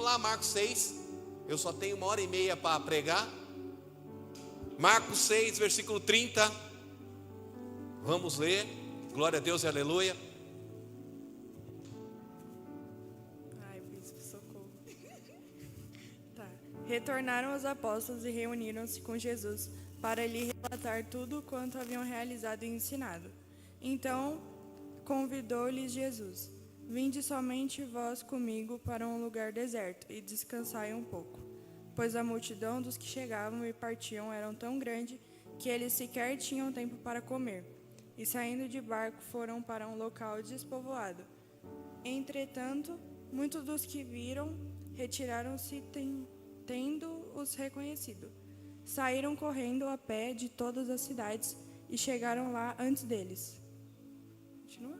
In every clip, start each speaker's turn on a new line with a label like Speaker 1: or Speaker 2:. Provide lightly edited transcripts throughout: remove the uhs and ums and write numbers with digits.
Speaker 1: lá, Marcos 6. Eu só tenho 1h30 para pregar. Marcos 6, versículo 30. Vamos ler. Glória a Deus e aleluia.
Speaker 2: Ai, bispo, socorro. Tá. Retornaram os apóstolos e reuniram-se com Jesus para lhe relatar tudo quanto haviam realizado e ensinado. Então convidou-lhes Jesus: Vinde somente vós comigo para um lugar deserto e descansai um pouco. Pois a multidão dos que chegavam e partiam era tão grande que eles sequer tinham tempo para comer. E saindo de barco foram para um local despovoado. Entretanto, muitos dos que viram retiraram-se tendo-os reconhecido. Saíram correndo a pé de todas as cidades e chegaram lá antes deles. Continua?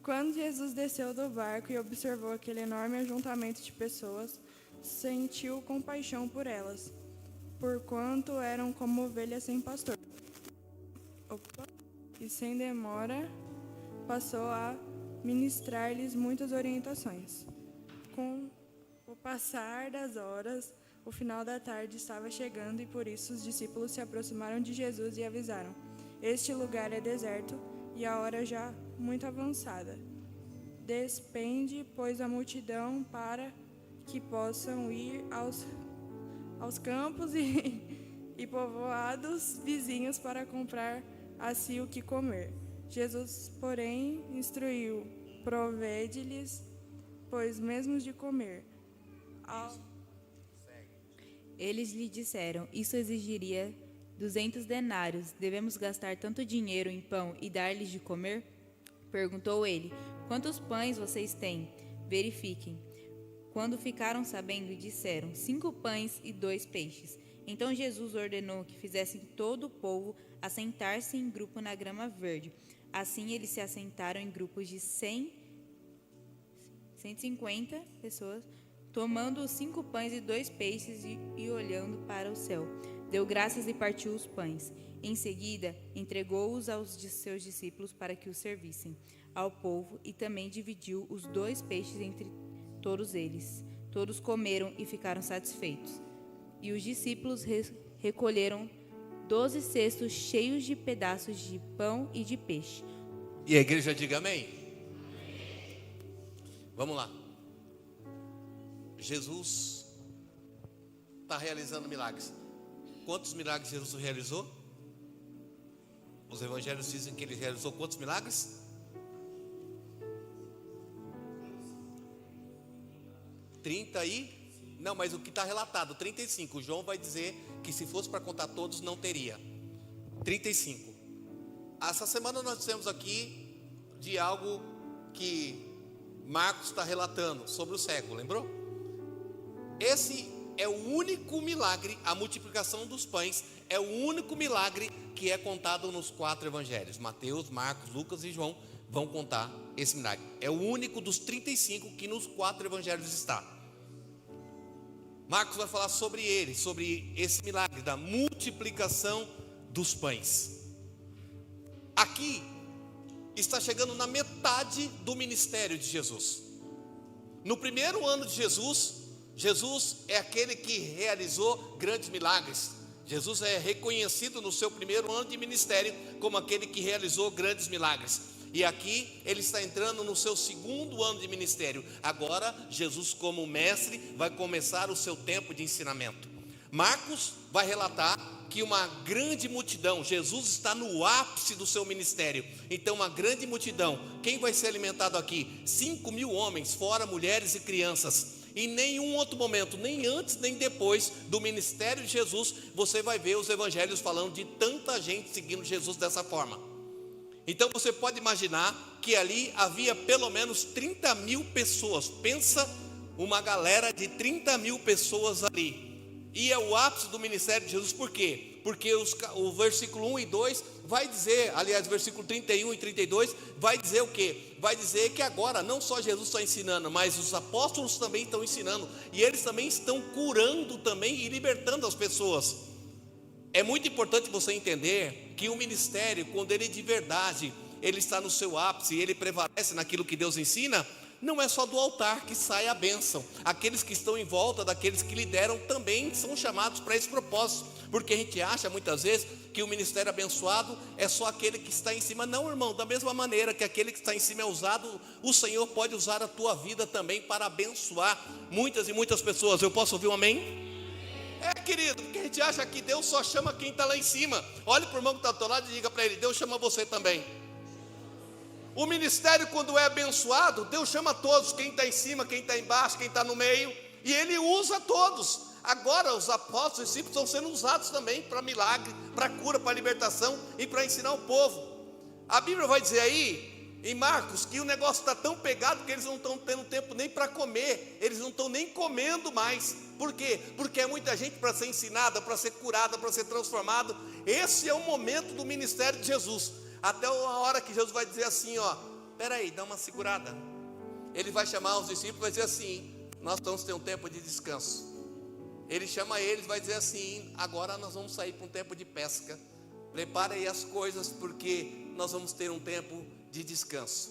Speaker 2: Quando Jesus desceu do barco e observou aquele enorme ajuntamento de pessoas, sentiu compaixão por elas, porquanto eram como ovelhas sem pastor. E sem demora passou a ministrar-lhes muitas orientações. Com o passar das horas, o final da tarde estava chegando e por isso os discípulos se aproximaram de Jesus e avisaram: Este lugar é deserto e a hora já muito avançada. Despende, pois, a multidão para que possam ir aos campos e povoados vizinhos para comprar a si o que comer. Jesus, porém, instruiu: Provede-lhes, pois mesmo de comer.
Speaker 3: Eles lhe disseram: Isso exigiria 200 denários. Devemos gastar tanto dinheiro em pão e dar-lhes de comer? Perguntou ele: Quantos pães vocês têm? Verifiquem. Quando ficaram sabendo, disseram: 5 pães e 2 peixes. Então Jesus ordenou que fizessem todo o povo assentar-se em grupo na grama verde. Assim eles se assentaram em grupos de 150 pessoas, tomando os 5 pães e 2 peixes e olhando para o céu. Deu graças e partiu os pães. Em seguida, entregou-os aos seus discípulos para que os servissem ao povo e também dividiu os 2 peixes entre todos eles. Todos comeram e ficaram satisfeitos. E os discípulos recolheram 12 cestos cheios de pedaços de pão e de peixe.
Speaker 1: E a igreja diga amém? Vamos lá. Jesus está realizando milagres. Quantos milagres Jesus realizou? Os evangelhos dizem que ele realizou quantos milagres? 30 e... Não, mas o que está relatado, 35. João vai dizer que se fosse para contar todos, não teria. 35. Essa semana nós dissemos aqui de algo que Marcos está relatando sobre o cego, lembrou? Esse é o único milagre, a multiplicação dos pães é o único milagre que é contado nos 4 evangelhos. Mateus, Marcos, Lucas e João vão contar esse milagre. É o único dos 35 que nos 4 evangelhos está. Marcos vai falar sobre ele, sobre esse milagre da multiplicação dos pães. Aqui está chegando na metade do ministério de Jesus. No primeiro ano de Jesus, Jesus é aquele que realizou grandes milagres. Jesus é reconhecido no seu primeiro ano de ministério como aquele que realizou grandes milagres. E aqui ele está entrando no seu segundo ano de ministério. Agora Jesus, como mestre, vai começar o seu tempo de ensinamento. Marcos vai relatar que uma grande multidão, Jesus está no ápice do seu ministério. Então uma grande multidão, quem vai ser alimentado aqui? 5.000 homens, fora mulheres e crianças. Em nenhum outro momento, nem antes nem depois do ministério de Jesus, você vai ver os evangelhos falando de tanta gente seguindo Jesus dessa forma. Então você pode imaginar que ali havia pelo menos 30.000 pessoas. Pensa uma galera de 30.000 pessoas ali. E é o ápice do ministério de Jesus. Por quê? Porque o versículo 1 e 2 vai dizer, aliás, versículo 31 e 32 vai dizer o quê? Vai dizer que agora não só Jesus está ensinando, mas os apóstolos também estão ensinando. E eles também estão curando também e libertando as pessoas. É muito importante você entender que o ministério, quando ele de verdade, ele está no seu ápice, ele prevalece naquilo que Deus ensina, não é só do altar que sai a bênção. Aqueles que estão em volta daqueles que lideram também são chamados para esse propósito, porque a gente acha muitas vezes que o ministério abençoado é só aquele que está em cima. Não, irmão, da mesma maneira que aquele que está em cima é usado, o Senhor pode usar a tua vida também para abençoar muitas e muitas pessoas. Eu posso ouvir um amém? Querido, porque a gente acha que Deus só chama quem está lá em cima. Olhe para o irmão que está ao teu lado e diga para ele: Deus chama você também. O ministério, quando é abençoado, Deus chama todos, quem está em cima, quem está embaixo, quem está no meio, e Ele usa todos. Agora os apóstolos e discípulos estão sendo usados também para milagre, para cura, para libertação e para ensinar o povo. A Bíblia vai dizer aí, em Marcos, que o negócio está tão pegado que eles não estão tendo tempo nem para comer, eles não estão nem comendo mais. Por quê? Porque é muita gente para ser ensinada, para ser curada, para ser transformado. Esse é o momento do ministério de Jesus. Até a hora que Jesus vai dizer assim, peraí, dá uma segurada. Ele vai chamar os discípulos e vai dizer assim: nós vamos ter um tempo de descanso. Ele chama eles, vai dizer assim: agora nós vamos sair para um tempo de pesca. Prepare aí as coisas, porque nós vamos ter um tempo de descanso.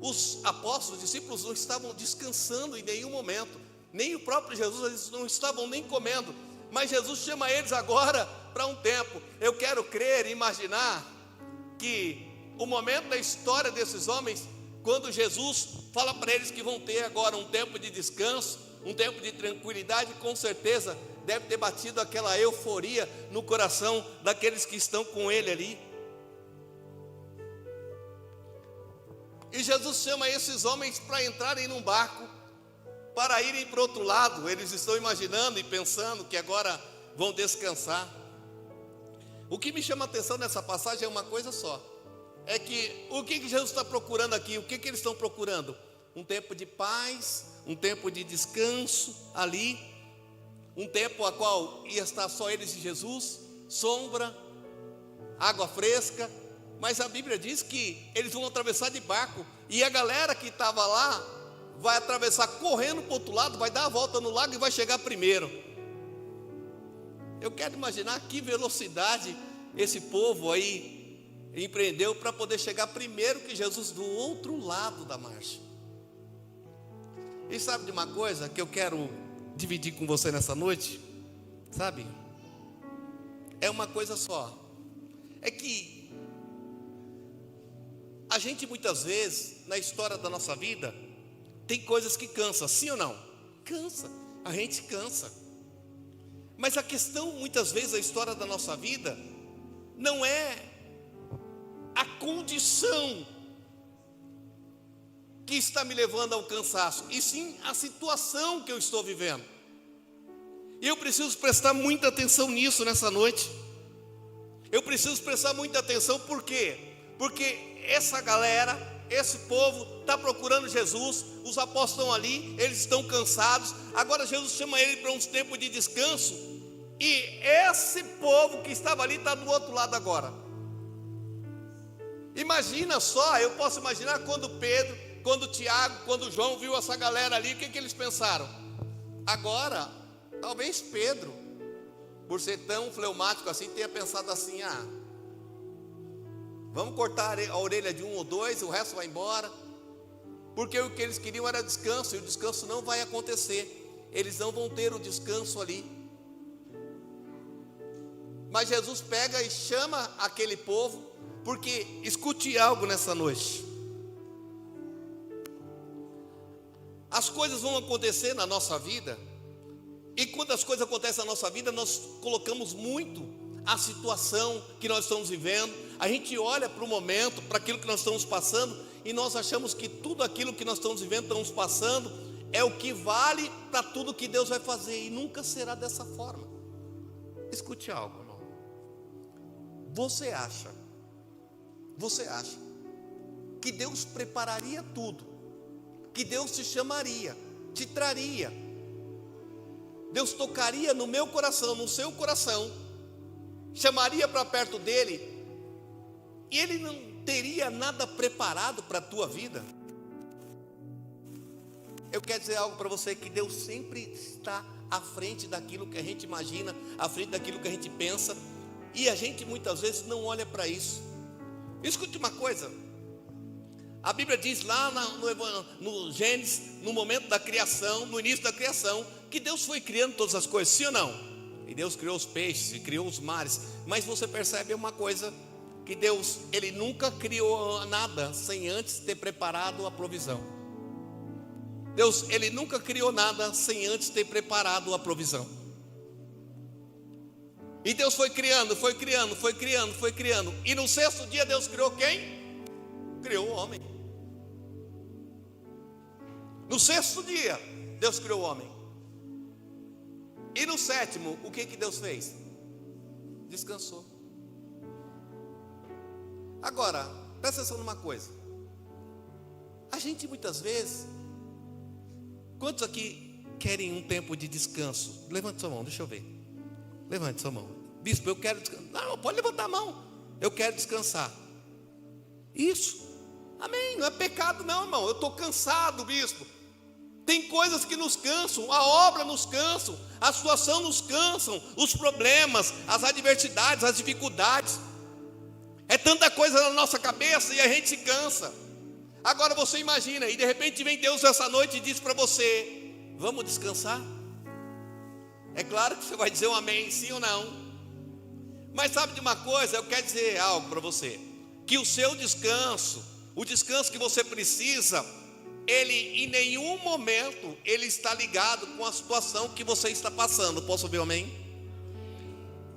Speaker 1: Os apóstolos, os discípulos não estavam descansando em nenhum momento. Nem o próprio Jesus, eles não estavam nem comendo. Mas Jesus chama eles agora para um tempo. Eu quero crer e imaginar que o momento da história desses homens, quando Jesus fala para eles que vão ter agora um tempo de descanso, um tempo de tranquilidade, com certeza deve ter batido aquela euforia no coração daqueles que estão com ele ali. E Jesus chama esses homens para entrarem num barco, para irem para o outro lado. Eles estão imaginando e pensando que agora vão descansar. O que me chama a atenção nessa passagem é uma coisa só: é que o que Jesus está procurando aqui? O que eles estão procurando? Um tempo de paz, um tempo de descanso ali, um tempo a qual ia estar só eles e Jesus, sombra, água fresca. Mas a Bíblia diz que eles vão atravessar de barco, e a galera que estava lá vai atravessar correndo para o outro lado, vai dar a volta no lago e vai chegar primeiro. Eu quero imaginar que velocidade esse povo aí empreendeu para poder chegar primeiro que Jesus do outro lado da marcha. E sabe de uma coisa que eu quero dividir com você nessa noite? Sabe? É uma coisa só. É que a gente muitas vezes, na história da nossa vida, tem coisas que cansa, sim ou não? Cansa, a gente cansa. Mas a questão muitas vezes da história da nossa vida não é a condição que está me levando ao cansaço, e sim a situação que eu estou vivendo. E eu preciso prestar muita atenção nisso nessa noite. Eu preciso prestar muita atenção, por quê? Porque essa galera, esse povo está procurando Jesus, os apóstolos estão ali, eles estão cansados. Agora Jesus chama ele para um tempo de descanso, e esse povo que estava ali está do outro lado agora. Imagina só, eu posso imaginar quando Pedro, quando Tiago, quando João viu essa galera ali, o que eles pensaram? Agora, talvez Pedro, por ser tão fleumático assim, tenha pensado assim: vamos cortar a orelha de um ou dois, o resto vai embora. Porque o que eles queriam era descanso, e o descanso não vai acontecer. Eles não vão ter o descanso ali. Mas Jesus pega e chama aquele povo, porque escute algo nessa noite. As coisas vão acontecer na nossa vida, e quando as coisas acontecem na nossa vida, nós colocamos muito a situação que nós estamos vivendo. A gente olha para o momento, para aquilo que nós estamos passando, e nós achamos que tudo aquilo que nós estamos vivendo, estamos passando, é o que vale para tudo que Deus vai fazer, e nunca será dessa forma. Escute algo, irmão. Você acha que Deus prepararia tudo, que Deus te chamaria, te traria, Deus tocaria no meu coração, no seu coração, chamaria para perto dele, e ele não teria nada preparado para a tua vida? Eu quero dizer algo para você, que Deus sempre está à frente daquilo que a gente imagina, à frente daquilo que a gente pensa, e a gente muitas vezes não olha para isso. Escute uma coisa: A Bíblia diz lá no Gênesis, no momento da criação, no início da criação, que Deus foi criando todas as coisas, sim ou não? E Deus criou os peixes, e criou os mares. Mas você percebe uma coisa, que Deus, Ele nunca criou nada sem antes ter preparado a provisão. Deus, Ele nunca criou nada sem antes ter preparado a provisão. E Deus foi criando, foi criando, foi criando, foi criando. E no sexto dia Deus criou quem? Criou o homem. No sexto dia Deus criou o homem. E no sétimo, o que Deus fez? Descansou. Agora, presta atenção numa coisa. A gente muitas vezes, quantos aqui querem um tempo de descanso? Levante sua mão, deixa eu ver. Levante sua mão. Bispo, eu quero descansar. Não, pode levantar a mão. Eu quero descansar. Isso. Amém. Não é pecado não, irmão. Eu estou cansado, bispo. Tem coisas que nos cansam. A obra nos cansa. A situação nos cansa. Os problemas, as adversidades, as dificuldades. É tanta coisa na nossa cabeça e a gente se cansa. Agora você imagina, e de repente vem Deus essa noite e diz para você: vamos descansar? É claro que você vai dizer um amém, sim ou não. Mas sabe de uma coisa, eu quero dizer algo para você. Que o seu descanso, o descanso que você precisa, ele em nenhum momento, ele está ligado com a situação que você está passando. Posso ouvir um amém?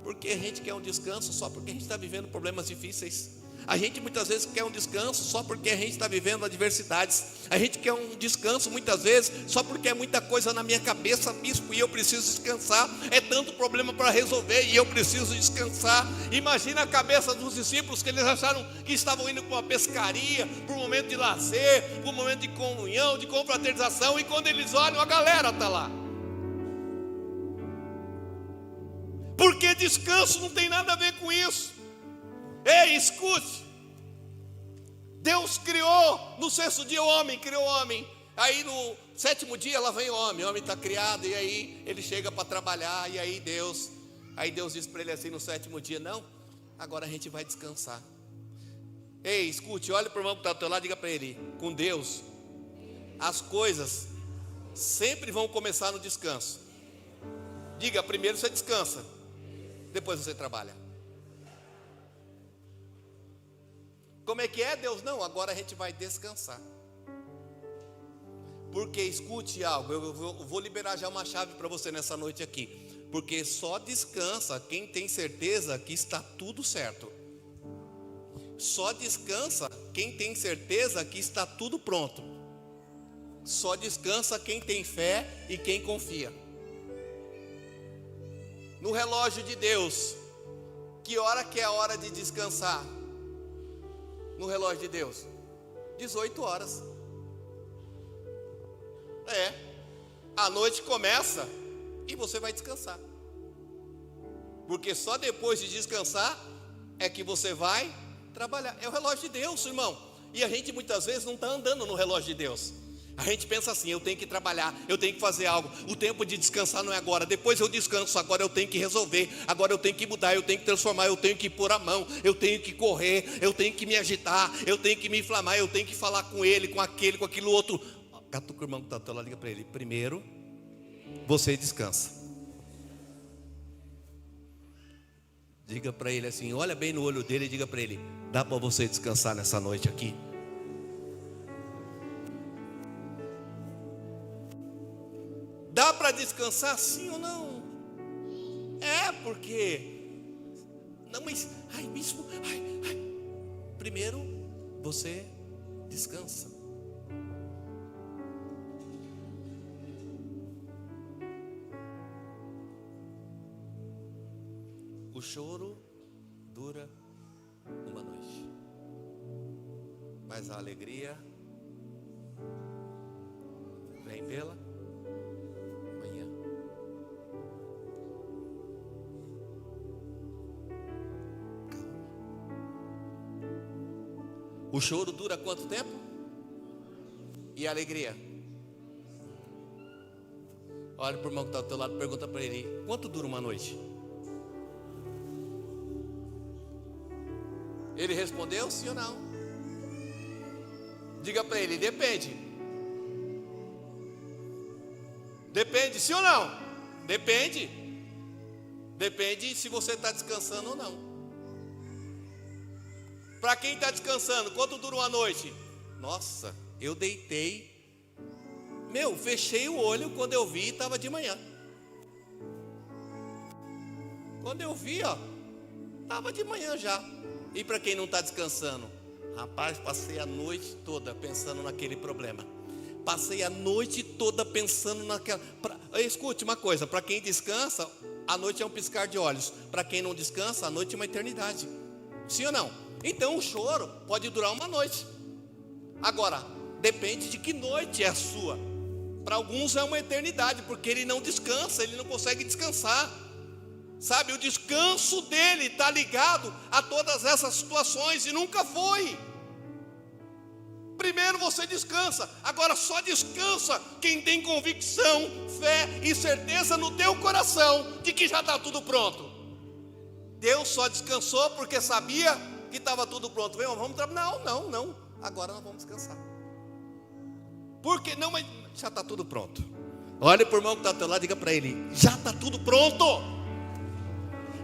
Speaker 1: Porque a gente quer um descanso só porque a gente está vivendo problemas difíceis. A gente muitas vezes quer um descanso só porque a gente está vivendo adversidades. A gente quer um descanso muitas vezes só porque é muita coisa na minha cabeça, bispo, e eu preciso descansar. É tanto problema para resolver e eu preciso descansar. Imagina a cabeça dos discípulos, que eles acharam que estavam indo para uma pescaria, para um momento de lazer, para um momento de comunhão, de confraternização, e quando eles olham, a galera está lá. Porque descanso não tem nada a ver com isso. Ei, escute. Deus criou no sexto dia o homem, criou o homem. Aí no sétimo dia lá vem o homem está criado. E aí ele chega para trabalhar. E aí Deus diz para ele assim no sétimo dia: não, agora a gente vai descansar. Ei, escute, olha para o irmão que está do teu lado, diga para ele: com Deus as coisas sempre vão começar no descanso. Diga, primeiro você descansa, depois você trabalha. Como é que é, Deus? Não, agora a gente vai descansar. Porque escute algo, eu vou liberar já uma chave para você nessa noite aqui. Porque só descansa quem tem certeza que está tudo certo. Só descansa quem tem certeza que está tudo pronto. Só descansa quem tem fé e quem confia. No relógio de Deus, que hora que é a hora de descansar? No relógio de Deus, 18 horas. A noite começa e você vai descansar. Porque só depois de descansar é que você vai trabalhar. É o relógio de Deus, irmão. E a gente muitas vezes não está andando no relógio de Deus. A gente pensa assim: eu tenho que trabalhar, eu tenho que fazer algo. O tempo de descansar não é agora. Depois eu descanso, agora eu tenho que resolver. Agora eu tenho que mudar, eu tenho que transformar, eu tenho que pôr a mão, eu tenho que correr, eu tenho que me agitar, eu tenho que me inflamar, eu tenho que falar com ele, com aquele, com aquilo outro. Catuca o irmão que está lá, liga para ele: primeiro você descansa. Diga para ele assim, olha bem no olho dele e diga para ele: dá para você descansar nessa noite aqui? Dá para descansar sim ou não? É porque não, mas bispo, primeiro você descansa. O choro dura uma noite, mas a alegria vem pela manhã. O choro dura quanto tempo? E a alegria? Olha para o irmão que está do teu lado, pergunta para ele: quanto dura uma noite? Ele respondeu sim ou não? Diga para ele, depende. Depende, sim ou não? Depende. Depende se você está descansando ou não. Para quem está descansando, quanto dura uma noite? Nossa, eu deitei. Fechei o olho, quando eu vi, estava de manhã. Quando eu vi, estava de manhã já. E para quem não está descansando? Rapaz, passei a noite toda pensando naquele problema. Passei a noite toda pensando naquela. Escute uma coisa: para quem descansa, a noite é um piscar de olhos. Para quem não descansa, a noite é uma eternidade. Sim ou não? Então o choro pode durar uma noite. Agora, depende de que noite é a sua. Para alguns é uma eternidade, porque ele não descansa, ele não consegue descansar. Sabe, o descanso dele está ligado a todas essas situações e nunca foi. Primeiro você descansa, agora só descansa quem tem convicção, fé e certeza no teu coração de que já está tudo pronto. Deus só descansou porque sabia que estava tudo pronto. Vamos trabalhar? Não, agora nós vamos descansar. Por que não? Mas já está tudo pronto. Olha para o irmão que está ao teu lado, diga para ele, já está tudo pronto.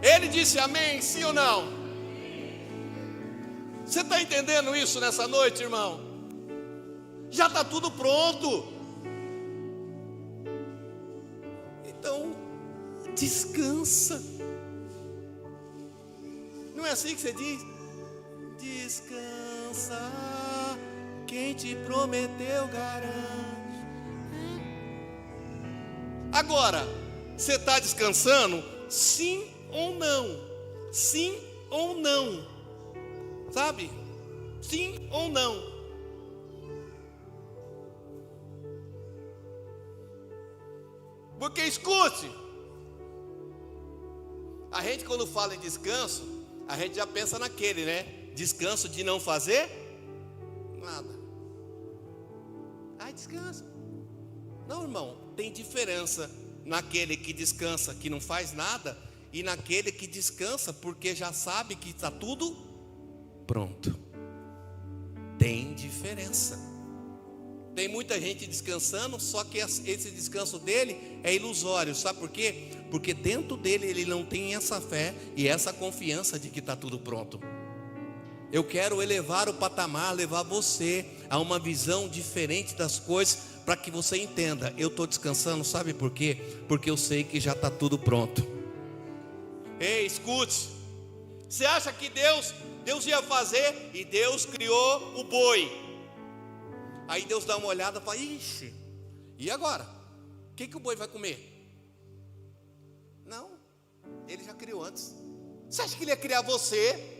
Speaker 1: Ele disse amém, sim ou não? Você está entendendo isso nessa noite, irmão? Já está tudo pronto. Então, descansa. Não é assim que você diz? Descansa, quem te prometeu garante. Agora, você está descansando? Sim ou não? Sim ou não? Sabe? Sim ou não? Porque escute, a gente quando fala em descanso, a gente já pensa naquele, né? Descanso de não fazer nada. Descansa. Não, irmão, tem diferença naquele que descansa, que não faz nada, e naquele que descansa porque já sabe que está tudo pronto. Tem diferença. Tem muita gente descansando, só que esse descanso dele é ilusório. Sabe por quê? Porque dentro dele ele não tem essa fé e essa confiança de que está tudo pronto. Eu quero elevar o patamar, levar você a uma visão diferente das coisas, para que você entenda, eu estou descansando, sabe por quê? Porque eu sei que já está tudo pronto. Ei, escute, você acha que Deus ia fazer, e Deus criou o boi. Aí Deus dá uma olhada e fala, ixi, e agora? O que o boi vai comer? Não, ele já criou antes. Você acha que ele ia criar você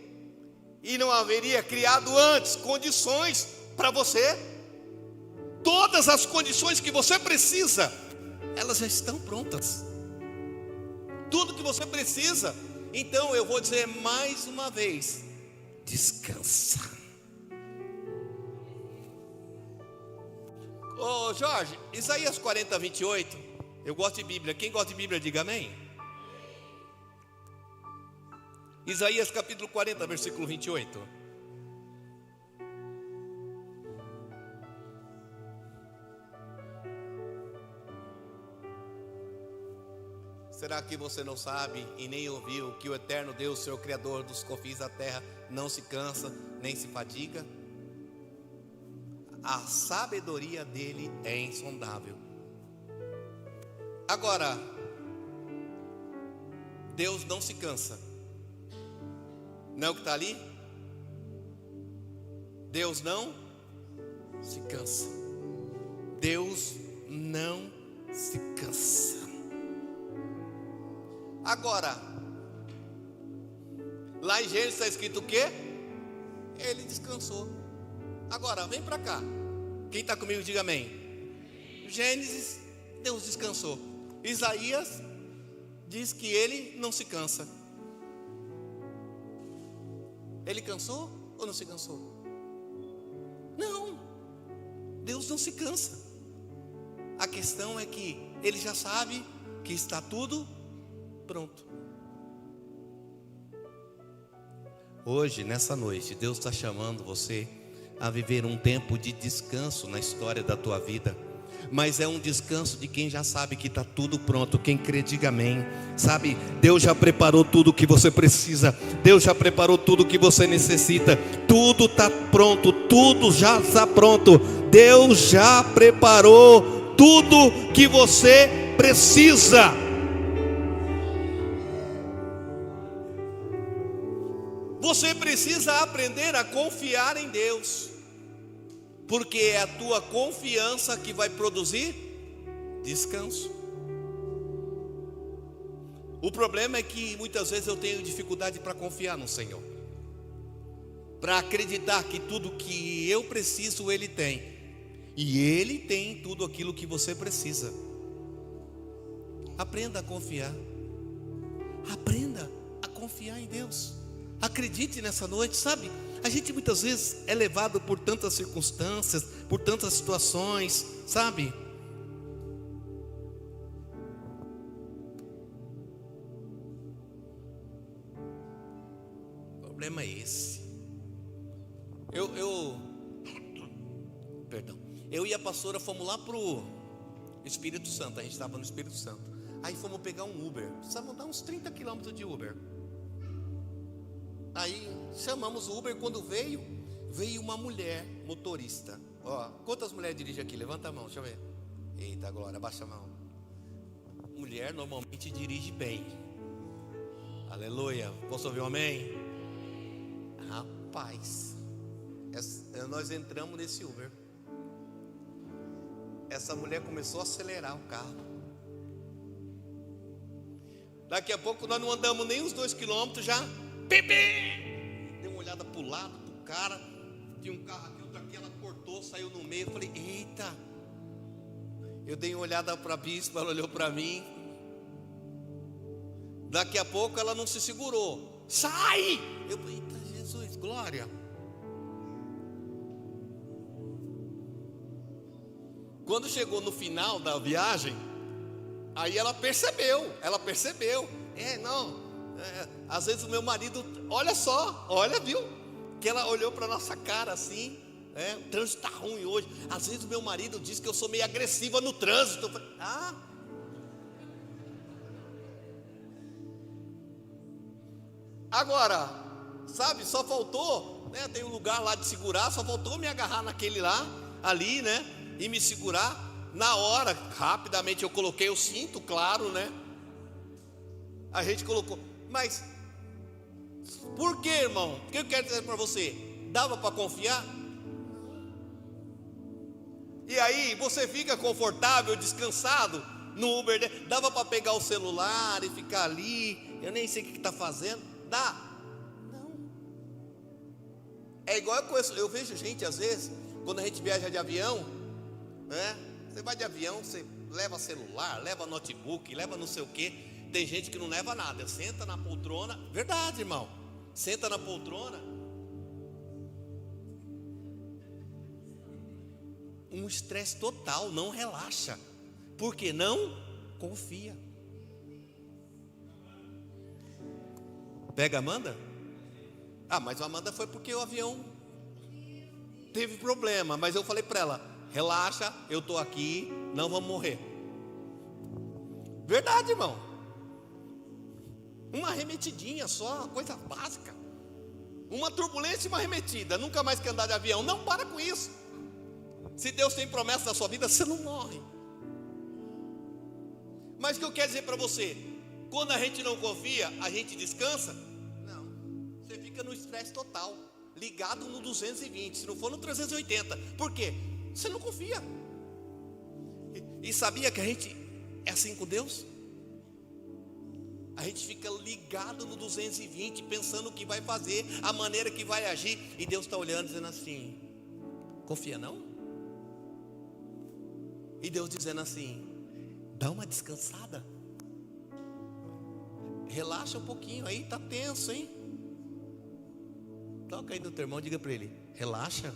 Speaker 1: e não haveria criado antes condições para você? Todas as condições que você precisa, elas já estão prontas. Tudo que você precisa. Então eu vou dizer mais uma vez, descansa. Ô Jorge, Isaías 40, 28. Eu gosto de Bíblia. Quem gosta de Bíblia, diga amém. Isaías capítulo 40, versículo 28. Será que você não sabe e nem ouviu que o eterno Deus, seu Criador dos confins da terra, não se cansa nem se fadiga? A sabedoria dele é insondável. Agora, Deus não se cansa. Não é o que está ali? Deus não se cansa. Deus não se cansa. Agora, lá em Gênesis está escrito o quê? Ele descansou. Agora, vem para cá. Quem está comigo, diga amém. Gênesis, Deus descansou. Isaías diz que ele não se cansa. Ele cansou ou não se cansou? Não, Deus não se cansa. A questão é que ele já sabe que está tudo pronto. Hoje, nessa noite, Deus está chamando você a viver um tempo de descanso na história da tua vida. Mas é um descanso de quem já sabe que está tudo pronto. Quem crê, diga amém. Sabe, Deus já preparou tudo o que você precisa. Deus já preparou tudo o que você necessita. Tudo está pronto, tudo já está pronto. Deus já preparou tudo que você precisa. Você precisa aprender a confiar em Deus, porque é a tua confiança que vai produzir descanso. O problema é que muitas vezes eu tenho dificuldade para confiar no Senhor, para acreditar que tudo que eu preciso Ele tem, e Ele tem tudo aquilo que você precisa. Aprenda a confiar. Aprenda a confiar em Deus. Acredite nessa noite, sabe? A gente muitas vezes é levado por tantas circunstâncias, por tantas situações, sabe? O problema é esse. Eu e a pastora fomos lá pro Espírito Santo. A gente estava no Espírito Santo. Aí fomos pegar um Uber. Precisamos dar uns 30 quilômetros de Uber. Aí chamamos o Uber. Quando veio uma mulher motorista. Ó, quantas mulheres dirigem aqui? Levanta a mão, deixa eu ver. Eita, Glória, abaixa a mão. Mulher normalmente dirige bem. Aleluia. Posso ouvir um amém? Rapaz, nós entramos nesse Uber. Essa mulher começou a acelerar o carro. Daqui a pouco nós não andamos nem uns 2 quilômetros já. Dei uma olhada para o lado, para o cara. Tinha um carro aqui, outro aqui. Ela cortou, saiu no meio. Eu falei, eita. Eu dei uma olhada para a bispa, ela olhou para mim. Daqui a pouco ela não se segurou. Sai! Eu falei, eita Jesus, glória. Quando chegou no final da viagem, aí ela percebeu. Às vezes o meu marido, olha, viu? Que ela olhou para nossa cara assim, o trânsito está ruim hoje. Às vezes o meu marido diz que eu sou meio agressiva no trânsito. Eu falei, agora, sabe, só faltou, tem um lugar lá de segurar, só faltou me agarrar naquele lá, ali, e me segurar. Na hora, rapidamente eu coloquei o cinto, claro, a gente colocou. Mas por que, irmão? O que eu quero dizer para você? Dava para confiar? E aí você fica confortável, descansado no Uber, Dava para pegar o celular e ficar ali. Eu nem sei o que está fazendo. Dá? Não. É igual eu vejo gente às vezes, quando a gente viaja de avião, você vai de avião, você leva celular, leva notebook, leva não sei o que. Tem gente que não leva nada, senta na poltrona. Verdade, irmão. Senta na poltrona. Um estresse total, não relaxa. Porque não confia. Pega a Amanda? Mas a Amanda foi porque o avião teve problema. Mas eu falei para ela, relaxa, eu estou aqui, não vamos morrer. Verdade, irmão. Uma arremetidinha só, uma coisa básica. Uma turbulência e uma arremetida. Nunca mais quer andar de avião. Não, para com isso. Se Deus tem promessa na sua vida, você não morre. Mas o que eu quero dizer para você? Quando a gente não confia, a gente descansa? Não. Você fica no estresse total, ligado no 220, se não for no 380. Por quê? Você não confia. E sabia que a gente é assim com Deus? A gente fica ligado no 220, pensando o que vai fazer, a maneira que vai agir. E Deus está olhando, dizendo assim, confia não? E Deus dizendo assim, dá uma descansada. Relaxa um pouquinho, aí está tenso, hein? Toca aí no teu irmão, diga para ele, relaxa.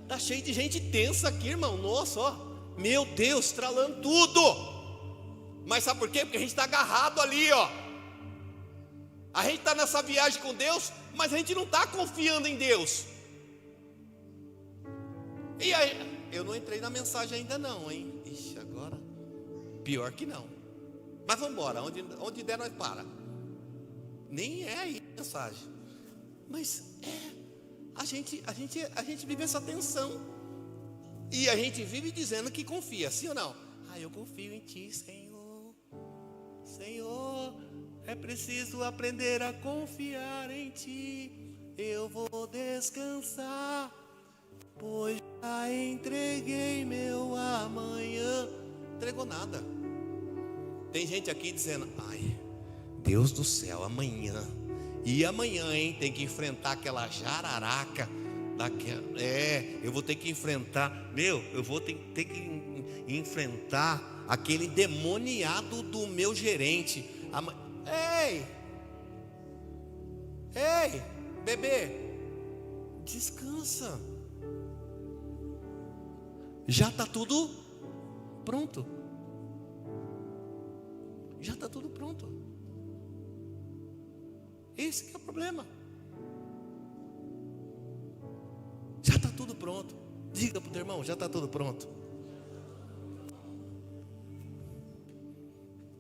Speaker 1: Está cheio de gente tensa aqui, irmão. Nossa, ó. Meu Deus, estralando tudo. Mas sabe por quê? Porque a gente está agarrado ali, ó. A gente está nessa viagem com Deus, mas a gente não está confiando em Deus. E aí, eu não entrei na mensagem ainda não, hein? Ixi, agora, pior que não. Mas vamos embora, onde der nós para. Nem é aí a mensagem. Mas a gente vive essa tensão. E a gente vive dizendo que confia, sim ou não? Eu confio em Ti, Senhor. Senhor, é preciso aprender a confiar em Ti. Eu vou descansar, pois já entreguei meu amanhã. Entregou nada. Tem gente aqui dizendo: ai, Deus do céu, amanhã. E amanhã, hein? Tem que enfrentar aquela jararaca. Eu vou ter que enfrentar. Eu vou ter que enfrentar aquele demoniado do meu gerente. Ei, bebê, descansa. Já está tudo pronto. Já está tudo pronto. Esse que é o problema. Já está tudo pronto. Diga para o teu irmão: já está tudo pronto.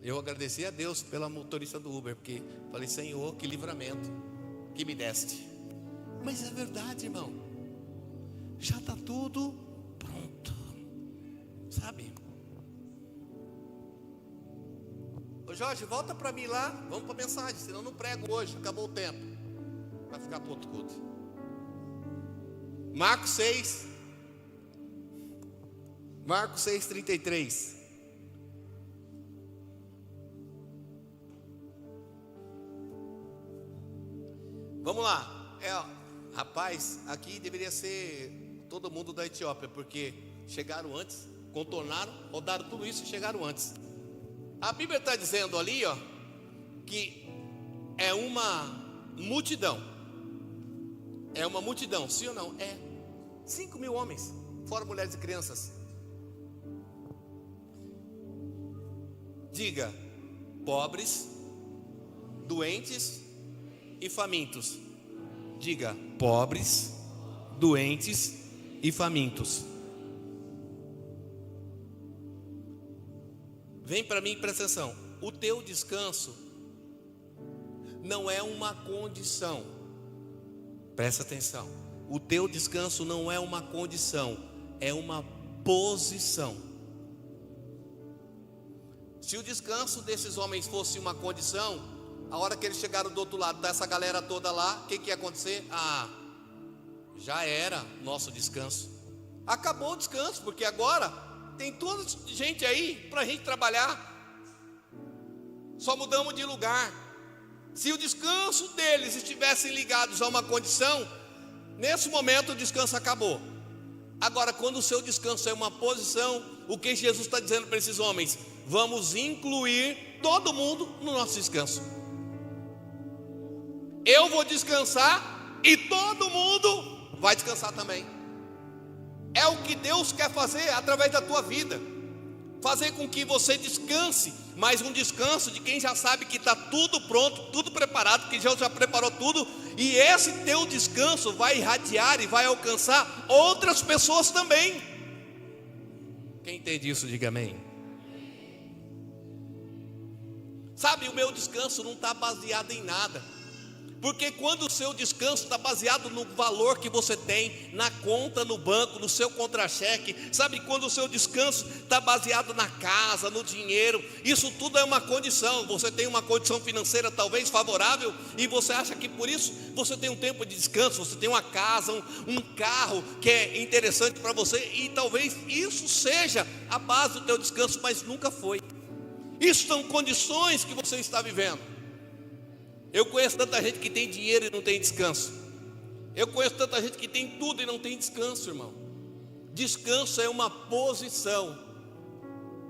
Speaker 1: Eu agradeci a Deus pela motorista do Uber, porque falei: Senhor, que livramento que me deste. Mas é verdade, irmão. Já está tudo pronto. Sabe? Ô Jorge, volta para mim lá. Vamos para a mensagem, senão eu não prego hoje. Acabou o tempo. Vai ficar para outro culto. Marcos 6, 33. Vamos lá. Rapaz, aqui deveria ser todo mundo da Etiópia, porque chegaram antes, contornaram, rodaram tudo isso e chegaram antes. A Bíblia está dizendo ali, que é uma multidão. É uma multidão, sim ou não? 5.000 homens, fora mulheres e crianças. Diga: pobres, doentes e famintos. Diga: pobres, doentes e famintos. Vem para mim e presta atenção. O teu descanso não é uma condição. Presta atenção. O teu descanso não é uma condição, é uma posição. Se o descanso desses homens fosse uma condição, a hora que eles chegaram do outro lado dessa galera toda lá, o que ia acontecer? Já era nosso descanso. Acabou o descanso, porque agora tem toda gente aí para a gente trabalhar. Só mudamos de lugar. Se o descanso deles estivessem ligados a uma condição, nesse momento o descanso acabou. Agora, quando o seu descanso é uma posição, o que Jesus está dizendo para esses homens? Vamos incluir todo mundo no nosso descanso. Eu vou descansar e todo mundo vai descansar também. É o que Deus quer fazer através da tua vida. Fazer com que você descanse, mas um descanso de quem já sabe que está tudo pronto, tudo preparado, que Deus já preparou tudo. E esse teu descanso vai irradiar e vai alcançar outras pessoas também. Quem entende isso, diga amém. Sabe, o meu descanso não está baseado em nada. Porque quando o seu descanso está baseado no valor que você tem, na conta, no banco, no seu contra-cheque, sabe, quando o seu descanso está baseado na casa, no dinheiro, isso tudo é uma condição. Você tem uma condição financeira talvez favorável, e você acha que por isso você tem um tempo de descanso, você tem uma casa, um carro que é interessante para você, e talvez isso seja a base do teu descanso, mas nunca foi. Isso são condições que você está vivendo. Eu conheço tanta gente que tem dinheiro e não tem descanso. Eu conheço tanta gente que tem tudo e não tem descanso, irmão. Descanso é uma posição.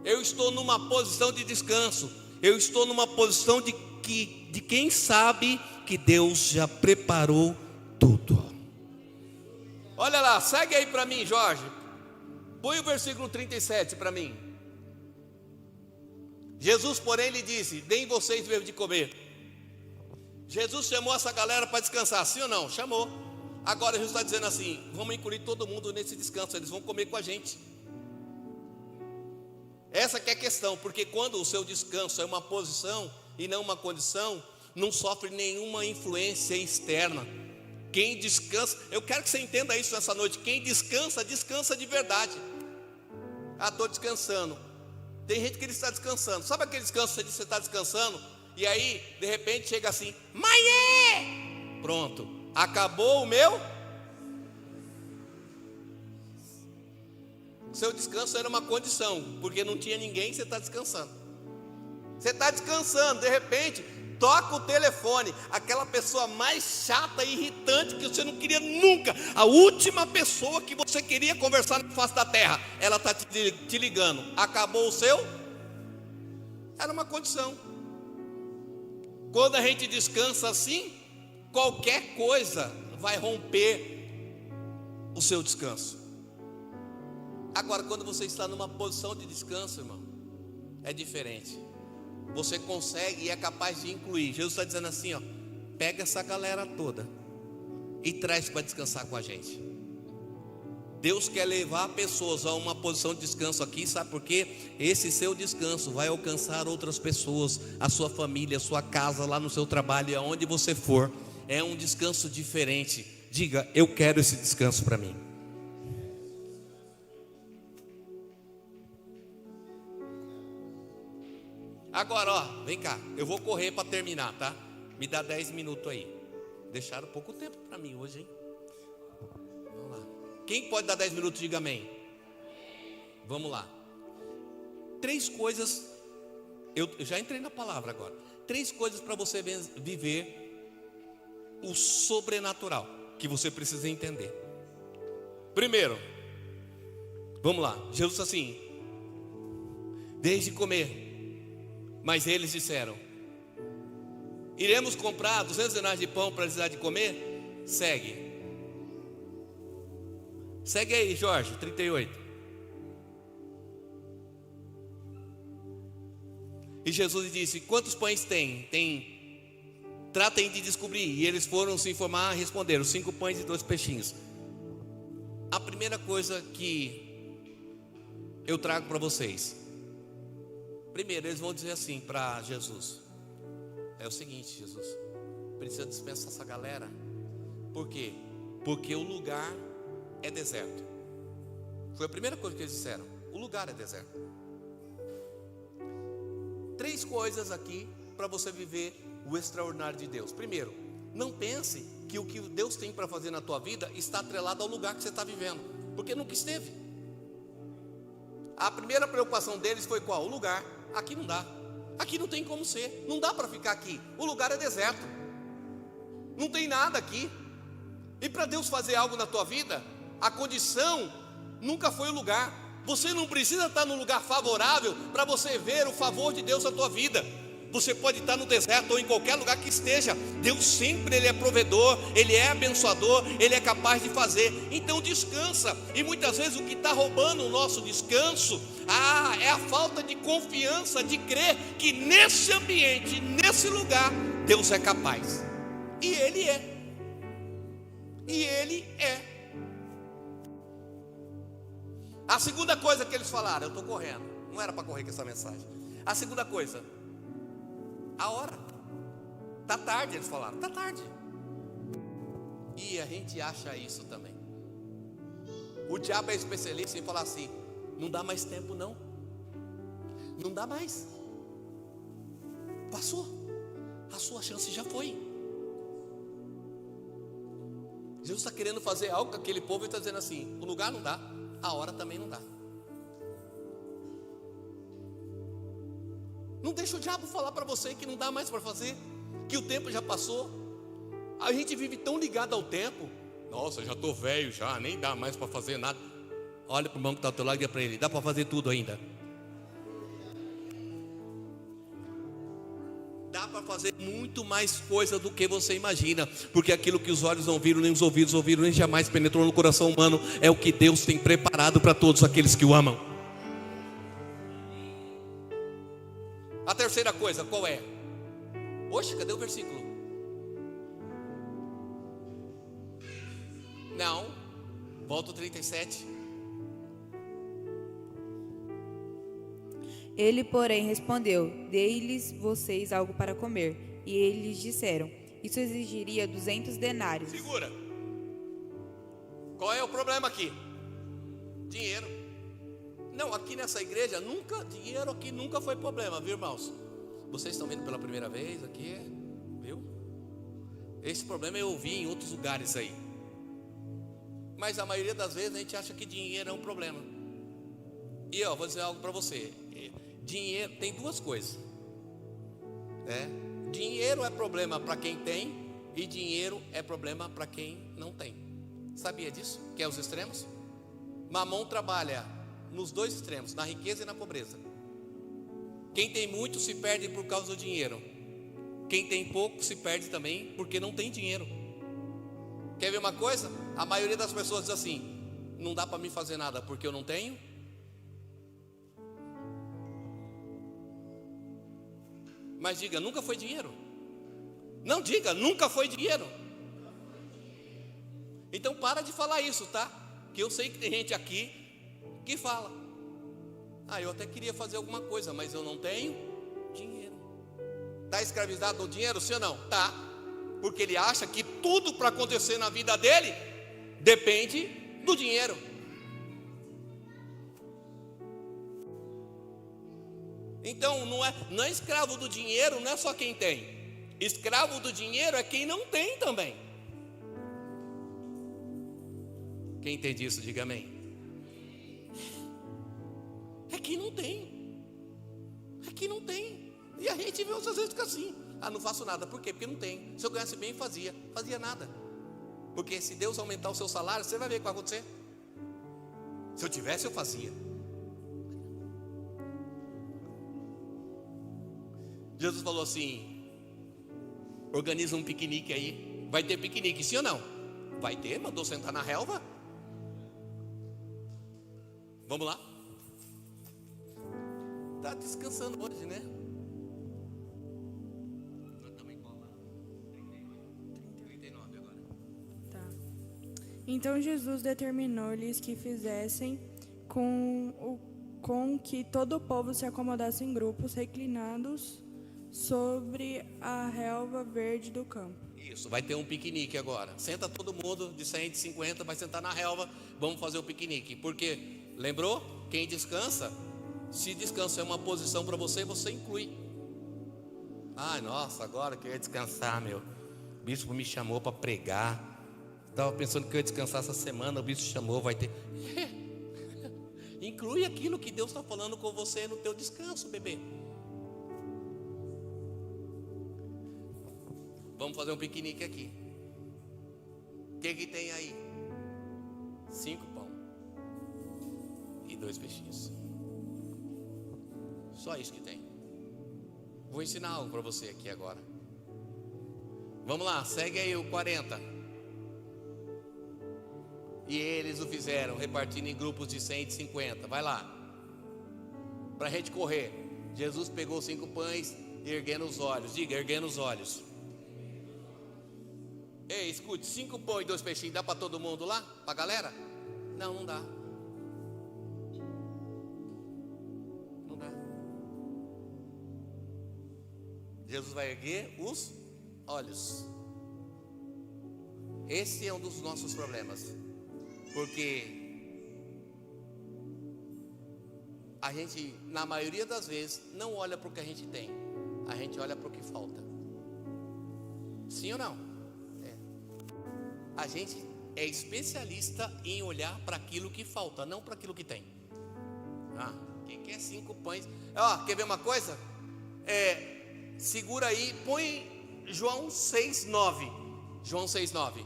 Speaker 1: Eu estou numa posição de descanso. Eu estou numa posição de quem sabe que Deus já preparou tudo. Olha lá, segue aí para mim, Jorge. Põe o versículo 37 para mim. Jesus, porém, lhe disse: deem vocês mesmo de comer. Jesus chamou essa galera para descansar, sim ou não? Chamou. Agora Jesus está dizendo assim: vamos incluir todo mundo nesse descanso, eles vão comer com a gente. Essa que é a questão, porque quando o seu descanso é uma posição e não uma condição, não sofre nenhuma influência externa. Quem descansa, eu quero que você entenda isso nessa noite, quem descansa, descansa de verdade. Ah, estou descansando. Tem gente que ele está descansando. Sabe aquele descanso que você está descansando? E aí, de repente, chega assim: Maiê! Pronto, acabou o meu. Seu descanso era uma condição, porque não tinha ninguém, você está descansando. Você está descansando, de repente, toca o telefone, aquela pessoa mais chata e irritante que você não queria nunca, a última pessoa que você queria conversar na face da terra, ela está te ligando. Acabou o seu? Era uma condição. Quando a gente descansa assim, qualquer coisa vai romper o seu descanso. Agora, quando você está numa posição de descanso, irmão, é diferente. Você consegue e é capaz de incluir. Jesus está dizendo assim, ó: pega essa galera toda e traz para descansar com a gente. Deus quer levar pessoas a uma posição de descanso aqui, sabe por quê? Esse seu descanso vai alcançar outras pessoas, a sua família, a sua casa, lá no seu trabalho, aonde você for. É um descanso diferente. Diga: eu quero esse descanso para mim. Agora, ó, vem cá, eu vou correr para terminar, tá? Me dá 10 minutos aí. Deixaram pouco tempo para mim hoje, hein? Vamos lá. Quem pode dar 10 minutos, diga amém. Vamos lá. 3 coisas, eu já entrei na palavra agora. 3 coisas para você viver o sobrenatural, que você precisa entender. Primeiro, vamos lá, Jesus assim: deixe de comer. Mas eles disseram: iremos comprar 200 denários de pão para lhes dar de comer? Segue. Segue aí, Jorge, 38. E Jesus disse: quantos pães tem? Tratem de descobrir. E eles foram se informar e responderam: 5 pães e 2 peixinhos. A primeira coisa que eu trago para vocês: primeiro, eles vão dizer assim para Jesus: é o seguinte, Jesus, precisa dispensar essa galera. Por quê? Porque o lugar é deserto. Foi a primeira coisa que eles disseram: o lugar é deserto. 3 coisas aqui para você viver o extraordinário de Deus. Primeiro, não pense que o que Deus tem para fazer na tua vida está atrelado ao lugar que você está vivendo, porque nunca esteve. A primeira preocupação deles foi qual? O lugar. Aqui não dá, aqui não tem como ser, não dá para ficar aqui, o lugar é deserto, não tem nada aqui. E para Deus fazer algo na tua vida, a condição nunca foi o lugar. Você não precisa estar num lugar favorável para você ver o favor de Deus na tua vida. Você pode estar no deserto ou em qualquer lugar que esteja. Deus sempre, Ele é provedor, Ele é abençoador, Ele é capaz de fazer. Então descansa. E muitas vezes o que está roubando o nosso descanso é a falta de confiança, de crer que nesse ambiente, nesse lugar, Deus é capaz. E Ele é. E Ele é. A segunda coisa que eles falaram: eu estou correndo. Não era para correr com essa mensagem. A segunda coisa: a hora. Está tarde, eles falaram. Está tarde. E a gente acha isso também. O diabo é especialista em falar assim: não dá mais tempo não. Não dá mais. Passou. A sua chance já foi. Jesus está querendo fazer algo com aquele povo e está dizendo assim: o lugar não dá, a hora também não dá. Não deixa o diabo falar para você que não dá mais para fazer, que o tempo já passou. A gente vive tão ligado ao tempo. Nossa, já estou velho já, nem dá mais para fazer nada. Olha para o irmão que está ao teu lado e diga para ele: dá para fazer tudo ainda. Dá para fazer muito mais coisa do que você imagina, porque aquilo que os olhos não viram, nem os ouvidos ouviram, nem jamais penetrou no coração humano, é o que Deus tem preparado para todos aqueles que o amam. A terceira coisa, qual é? Oxe, cadê o versículo? Não, volta o 37.
Speaker 3: Ele, porém, respondeu: dei-lhes vocês algo para comer. E eles disseram: isso exigiria 200 denários.
Speaker 1: Segura. Qual é o problema aqui? Dinheiro. Não, aqui nessa igreja, dinheiro aqui nunca foi problema, viu, irmãos? Vocês estão vindo pela primeira vez aqui, viu? Esse problema eu ouvi em outros lugares aí. Mas a maioria das vezes a gente acha que dinheiro é um problema. E vou dizer algo para você. Dinheiro, tem duas coisas. Dinheiro é problema para quem tem, e dinheiro é problema para quem não tem. Sabia disso? Que é os extremos? Mamon trabalha nos dois extremos, na riqueza e na pobreza. Quem tem muito se perde por causa do dinheiro. Quem tem pouco se perde também porque não tem dinheiro. Quer ver uma coisa? A maioria das pessoas diz assim: não dá para mim fazer nada porque eu não tenho. Mas diga, nunca foi dinheiro. Não diga, nunca foi dinheiro. Então para de falar isso, tá? Que eu sei que tem gente aqui que fala: eu até queria fazer alguma coisa, mas eu não tenho dinheiro. Está escravizado no dinheiro, sim ou não? Tá. Porque ele acha que tudo para acontecer na vida dele depende do dinheiro. Então não é escravo do dinheiro, não é só quem tem. Escravo do dinheiro é quem não tem também. Quem entende isso, diga amém. É quem não tem. É quem não tem. E a gente vê às vezes fica assim: não faço nada. Por quê? Porque não tem. Se eu ganhasse bem, fazia nada. Porque se Deus aumentar o seu salário, você vai ver o que vai acontecer. Se eu tivesse, eu fazia. Jesus falou assim: organiza um piquenique aí. Vai ter piquenique, sim ou não? Vai ter, mandou sentar na relva. Vamos lá. Está descansando hoje, né? Nós estamos em qual? 39 agora.
Speaker 2: Tá. Então Jesus determinou-lhes que fizessem com que todo o povo se acomodasse em grupos reclinados sobre a relva verde do campo.
Speaker 1: Isso, vai ter um piquenique agora. Senta todo mundo de 150, vai sentar na relva. Vamos fazer o piquenique. Porque, lembrou? Quem descansa, se descanso é uma posição para você, você inclui. Nossa, agora que eu ia descansar, meu. O bispo me chamou para pregar. Estava pensando que eu ia descansar essa semana. O bispo chamou, vai ter. Inclui aquilo que Deus está falando com você no teu descanso, bebê. Vamos fazer um piquenique aqui. O que tem aí? 5 pão e 2 peixinhos. Só isso que tem. Vou ensinar algo para você aqui agora. Vamos lá, segue aí o 40. E eles o fizeram, repartindo em grupos de 150. Vai lá. Para a gente correr. Jesus pegou 5 pães e erguendo os olhos. Diga, erguendo os olhos. Ei, escute, 5 pães e 2 peixinhos, dá para todo mundo lá? Para a galera? Não dá. Não dá. Jesus vai erguer os olhos. Esse é um dos nossos problemas. Porque a gente, na maioria das vezes, não olha para o que a gente tem. A gente olha para o que falta. Sim ou não? A gente é especialista em olhar para aquilo que falta, não para aquilo que tem. Quem quer 5 pães? Quer ver uma coisa? Segura aí, põe João 6,9. João 6,9.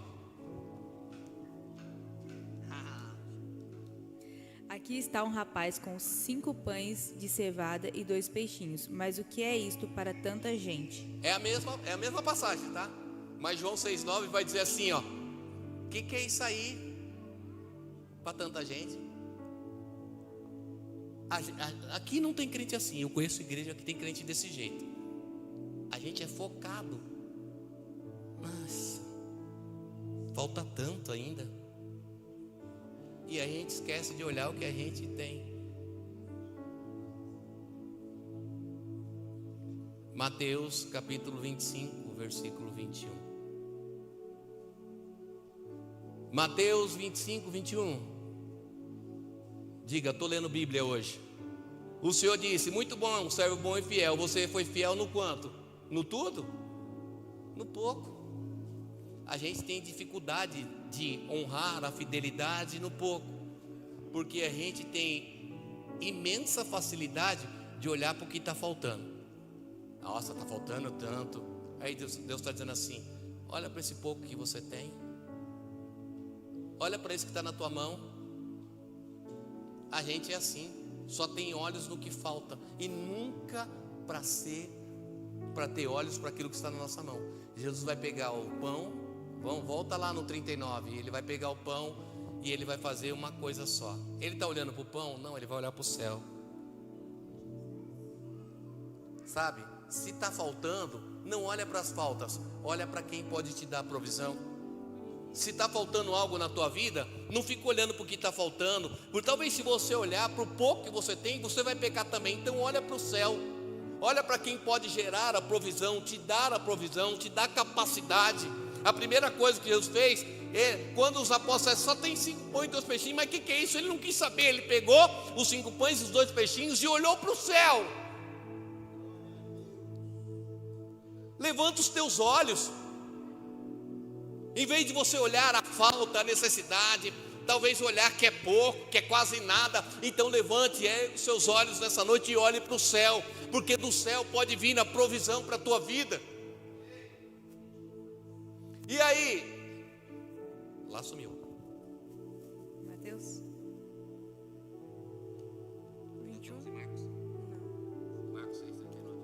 Speaker 3: Aqui está um rapaz com 5 pães de cevada e 2 peixinhos. Mas o que é isto para tanta gente?
Speaker 1: É a mesma passagem, tá? Mas João 6,9 vai dizer assim, ó. O que é isso aí para tanta gente? Aqui não tem crente assim. Eu conheço igreja que tem crente desse jeito. A gente é focado. Mas falta tanto ainda. E a gente esquece de olhar o que a gente tem. Mateus capítulo 25, versículo 21. Mateus 25, 21. Diga, estou lendo Bíblia hoje. O Senhor disse: muito bom, servo bom e fiel. Você foi fiel no quanto? No tudo? No pouco. A gente tem dificuldade de honrar a fidelidade no pouco, porque a gente tem imensa facilidade de olhar para o que está faltando. Nossa, está faltando tanto. Aí Deus está dizendo assim: olha para esse pouco que você tem, olha para isso que está na tua mão. A gente é assim, só tem olhos no que falta e nunca para ter olhos para aquilo que está na nossa mão. Jesus vai pegar o pão, volta lá no 39, ele vai pegar o pão e ele vai fazer uma coisa só. Ele está olhando para o pão? Não, ele vai olhar para o céu. Sabe, se está faltando, não olha para as faltas, olha para quem pode te dar a provisão. Se está faltando algo na tua vida, não fica olhando para o que está faltando, porque talvez se você olhar para o pouco que você tem, você vai pecar também. Então olha para o céu, olha para quem pode gerar a provisão, te dar capacidade. A primeira coisa que Jesus fez é, quando os apóstolos só tem 5 pães e 2 peixinhos, mas o que é isso? Ele não quis saber, ele pegou os 5 pães e os 2 peixinhos e olhou para o céu. Levanta os teus olhos, em vez de você olhar a falta, a necessidade, talvez olhar que é pouco, que é quase nada. Então levante os seus olhos nessa noite e olhe para o céu, porque do céu pode vir a provisão para a tua vida. E aí, lá sumiu.
Speaker 3: Mateus
Speaker 2: 21.
Speaker 1: Marcos 6, 39.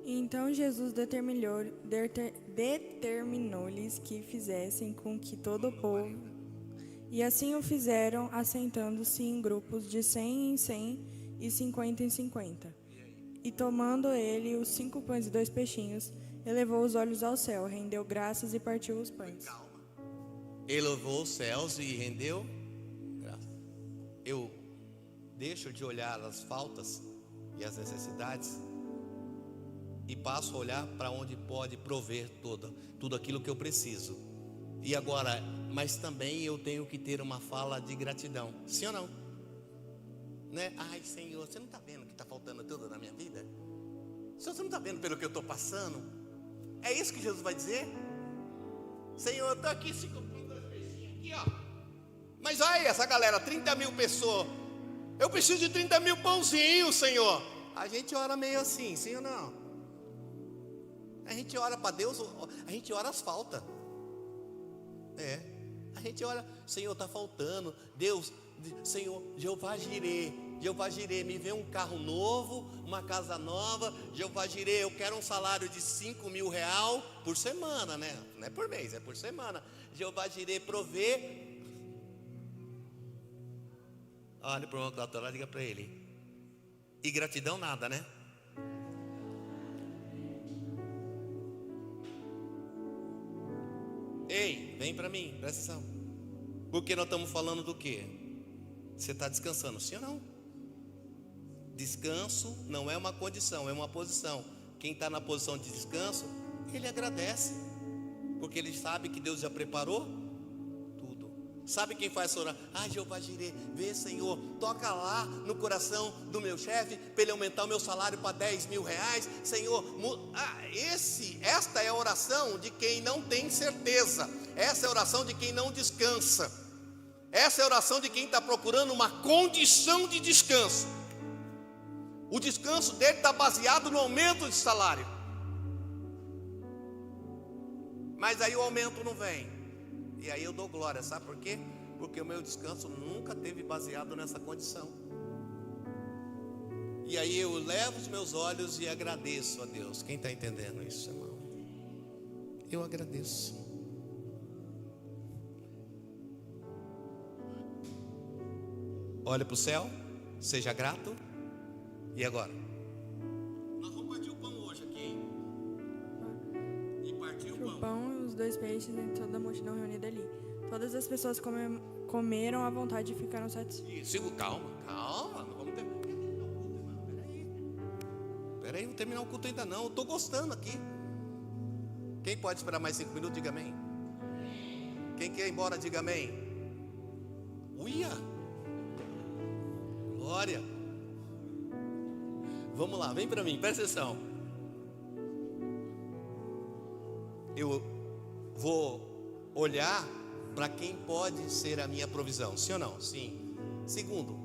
Speaker 2: Então Jesus determinou-lhes que fizessem com que todo o povo, e assim o fizeram, assentando-se em grupos de 100 em 100 e 50 em 50. E tomando ele os 5 pães e 2 peixinhos, elevou os olhos ao céu, rendeu graças e partiu os pães.
Speaker 1: Elevou os céus e rendeu graças. Eu deixo de olhar as faltas e as necessidades e passo a olhar para onde pode prover tudo aquilo que eu preciso. E agora, mas também eu tenho que ter uma fala de gratidão, sim ou não? Né? Ai, Senhor, você não está vendo que está faltando tudo na minha vida? Senhor, você não está vendo pelo que eu estou passando? É isso que Jesus vai dizer? Senhor, eu estou aqui 5 pães, 2 peixinhos aqui, ó. Mas olha essa galera, 30 mil pessoas. Eu preciso de 30 mil pãozinhos, Senhor. A gente ora meio assim, sim ou não? A gente ora para Deus, a gente ora as faltas. A gente ora, Senhor, está faltando. Deus, Senhor, Jeová Jirê, me vê um carro novo, uma casa nova. Jeová Jirê, eu quero um salário de 5 mil reais por semana, né? Não é por mês, é por semana. Jeová Jirê, provê. Olha para o irmão que está lá, liga para ele. E gratidão nada, né? Ei, vem para mim, presta atenção. Porque nós estamos falando do quê? Você está descansando, sim ou não? Descanso não é uma condição, é uma posição. Quem está na posição de descanso, ele agradece, porque ele sabe que Deus já preparou tudo. Sabe quem faz essa oração? Jeová Jirê, vê, Senhor, toca lá no coração do meu chefe para ele aumentar o meu salário para 10 mil reais. Senhor, esta é a oração de quem não tem certeza. Essa é a oração de quem não descansa. Essa é a oração de quem está procurando uma condição de descanso. O descanso dele está baseado no aumento de salário. Mas aí o aumento não vem. E aí eu dou glória, sabe por quê? Porque o meu descanso nunca teve baseado nessa condição. E aí eu levo os meus olhos e agradeço a Deus. Quem está entendendo isso, irmão? Eu agradeço. Olha para o céu, seja grato. E agora? Nós vamos partir o pão hoje aqui. E partir o pão.
Speaker 2: O pão e os 2 peixes em toda a multidão reunida ali. Todas as pessoas comeram à vontade e ficaram satisfeitas.
Speaker 1: Sigo, calma, não vamos terminar. Peraí, não terminar o culto ainda não. Eu estou gostando aqui. Quem pode esperar mais 5 minutos, diga amém. Quem quer ir embora, diga amém. Uia! Glória! Vamos lá, vem para mim, presta atenção. Eu vou olhar para quem pode ser a minha provisão, sim ou não? Sim. Segundo,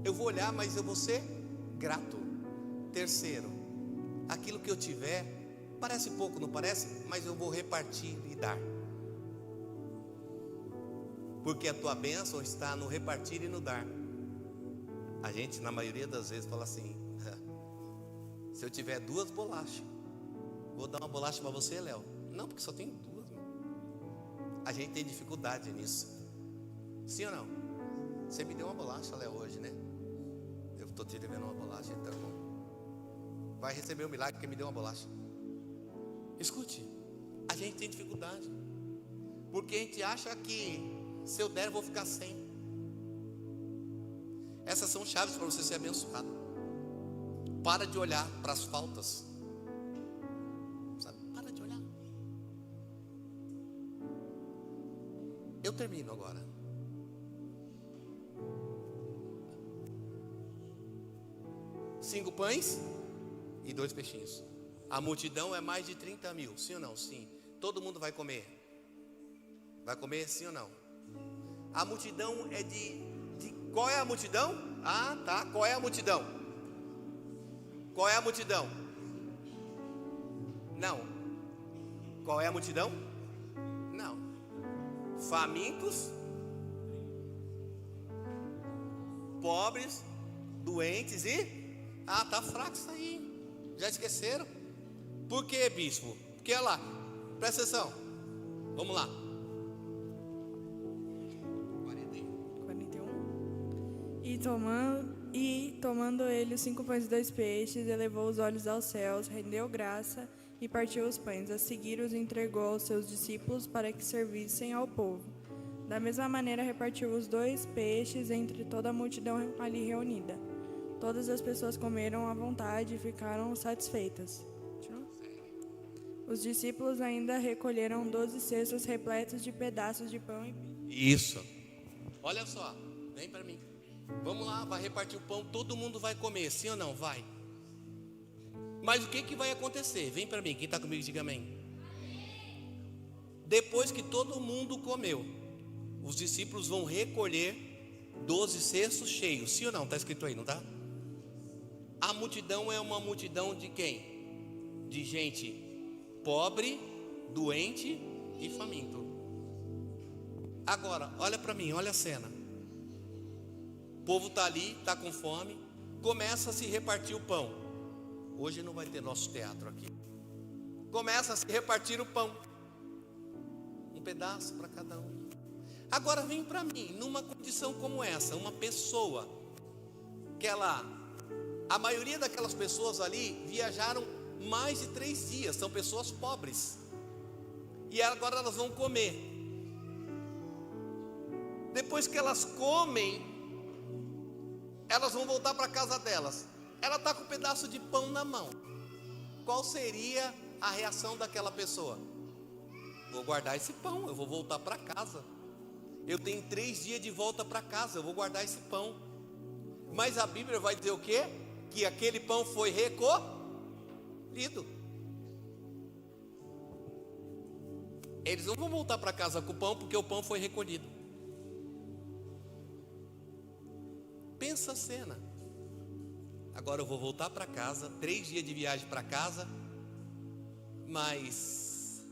Speaker 1: eu vou olhar, mas eu vou ser grato. Terceiro, aquilo que eu tiver, parece pouco, não parece? Mas eu vou repartir e dar. Porque a tua bênção está no repartir e no dar. A gente, na maioria das vezes, fala assim: se eu tiver 2 bolachas, vou dar uma bolacha para você, Léo. Não, porque só tenho 2. A gente tem dificuldade nisso. Sim ou não? Você me deu uma bolacha, Léo, hoje, né? Eu estou te devendo uma bolacha, então vai receber o milagre porque me deu uma bolacha. Escute, a gente tem dificuldade, porque a gente acha que se eu der eu vou ficar sem. Essas são chaves para você ser abençoado. Para de olhar para as faltas, sabe? Para de olhar. Eu termino agora. Cinco pães e 2 peixinhos. A multidão é mais de 30 mil, sim ou não? Sim. Todo mundo vai comer. Vai comer, sim ou não? A multidão é de qual é a multidão? Ah, tá. Qual é a multidão? Qual é a multidão? Não. Qual é a multidão? Não. Famintos, pobres, doentes e... Ah, tá fraco isso aí. Já esqueceram? Por quê, bispo? Porque olha lá, presta atenção. Vamos lá.
Speaker 2: 41. E tomando ele os 5 pães e 2 peixes, elevou os olhos aos céus, rendeu graça e partiu os pães. A seguir os entregou aos seus discípulos para que servissem ao povo. Da mesma maneira repartiu os 2 peixes entre toda a multidão ali reunida. Todas as pessoas comeram à vontade e ficaram satisfeitas. Os discípulos ainda recolheram 12 cestos repletos de pedaços de pão e vinho.
Speaker 1: Isso. Olha só, vem para mim. Vamos lá, vai repartir o pão, todo mundo vai comer, sim ou não? Vai. Mas o que vai acontecer? Vem para mim, quem está comigo, diga amém. Depois que todo mundo comeu, os discípulos vão recolher 12 cestos cheios, sim ou não? Está escrito aí, não está? A multidão é uma multidão de quem? De gente pobre, doente e faminto. Agora, olha para mim, olha a cena. O povo está ali, está com fome, começa a se repartir o pão. Hoje não vai ter nosso teatro aqui. Começa a se repartir o pão. Um pedaço para cada um. Agora vem para mim, numa condição como essa, uma pessoa que a maioria daquelas pessoas ali viajaram mais de 3 dias, são pessoas pobres. E agora elas vão comer. Depois que elas comem, elas vão voltar para a casa delas. Ela está com um pedaço de pão na mão. Qual seria a reação daquela pessoa? Vou guardar esse pão, eu vou voltar para casa. Eu tenho 3 dias de volta para casa, eu vou guardar esse pão. Mas a Bíblia vai dizer o quê? Que aquele pão foi recolhido. Eles não vão voltar para casa com o pão, porque o pão foi recolhido. Pensa a cena. Agora eu vou voltar para casa, 3 dias de viagem para casa, mas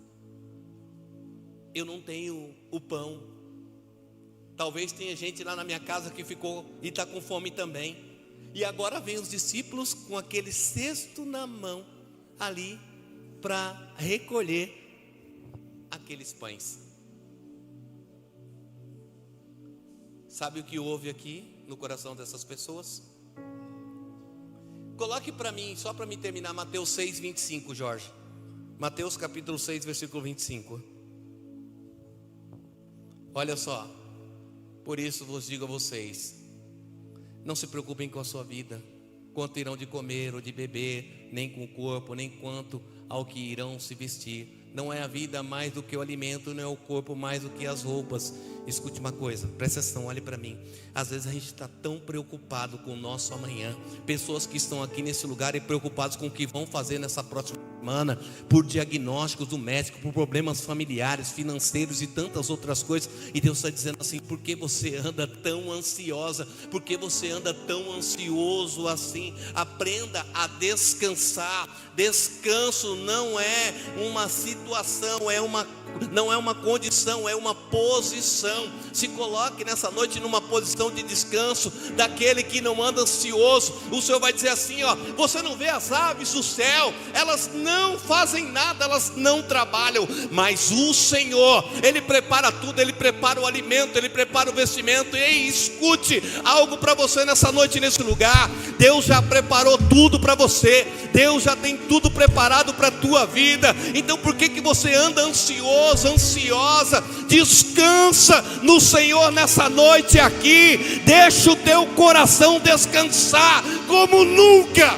Speaker 1: eu não tenho o pão. Talvez tenha gente lá na minha casa que ficou e está com fome também. E agora vem os discípulos com aquele cesto na mão ali para recolher aqueles pães. Sabe o que houve aqui no coração dessas pessoas? Coloque para mim, só para me terminar, Mateus 6, 25, Jorge. Mateus capítulo 6, versículo 25. Olha só, por isso vos digo a vocês: não se preocupem com a sua vida, quanto irão de comer ou de beber, nem com o corpo, nem quanto ao que irão se vestir. Não é a vida mais do que o alimento, não é o corpo mais do que as roupas. Escute uma coisa, presta atenção, olhe para mim. Às vezes a gente está tão preocupado com o nosso amanhã. Pessoas que estão aqui nesse lugar e preocupados com o que vão fazer nessa próxima semana, por diagnósticos do médico, por problemas familiares, financeiros e tantas outras coisas. E Deus está dizendo assim: por que você anda tão ansiosa? Por que você anda tão ansioso assim? Aprenda a descansar. Descanso não é uma situação, não é uma condição, é uma posição. Se coloque nessa noite numa posição de descanso, daquele que não anda ansioso. O Senhor vai dizer assim: ó, você não vê as aves do céu, elas não fazem nada, elas não trabalham, mas o Senhor, Ele prepara tudo, Ele prepara o alimento, Ele prepara o vestimento. E escute algo para você nessa noite, nesse lugar: Deus já preparou tudo para você, Deus já tem tudo preparado para a tua vida. Então por que você anda ansioso, ansiosa? Descansa no Senhor nessa noite aqui. Deixa o teu coração descansar como nunca.